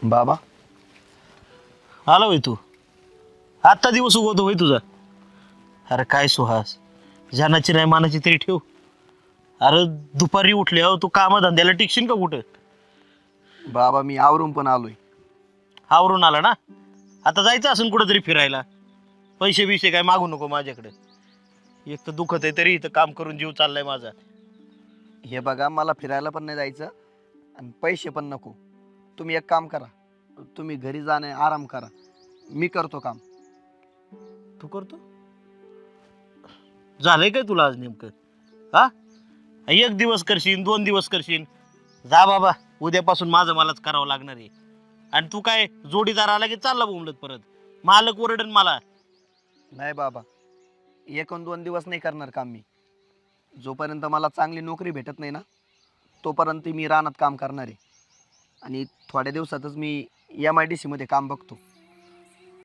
बाबा आला होय तू? आत्ता दिवस उगवतो होय तुझा? अरे काय सुहास, जानाची नाही मानाची तरी ठेव. अरे दुपारी उठले हो तू कामधंद्याला टिकशील का कुठं? बाबा मी आवरून पण आलोय. आवरून आला ना, आता जायचं असेल कुठं तरी फिरायला. पैसे बिशे काय मागू नको माझ्याकडे. एक तर दुखत आहे तरी इथं काम करून जीव चाललाय माझा. हे बघा मला फिरायला पण नाही जायचं आणि पैसे पण नको. तुम्ही एक काम करा, तुम्ही घरी जाणे आराम करा, मी करतो काम. तू करतो? झालंय काय तुला आज नेमकं? हा, एक दिवस करशील, 2 दिवस करशील. जा बाबा, उद्यापासून माझं मलाच करावं लागणार आहे. आणि तू काय जोडीदार आला की चालला बोंबलत परत. मालक ओरडन मला. नाही बाबा, 1-2 दिवस नाही करणार काम मी. जोपर्यंत मला चांगली नोकरी भेटत नाही ना, तोपर्यंत मी रानात काम करणार आहे. आणि थोड्या दिवसातच मी MIDC मध्ये काम बघतो.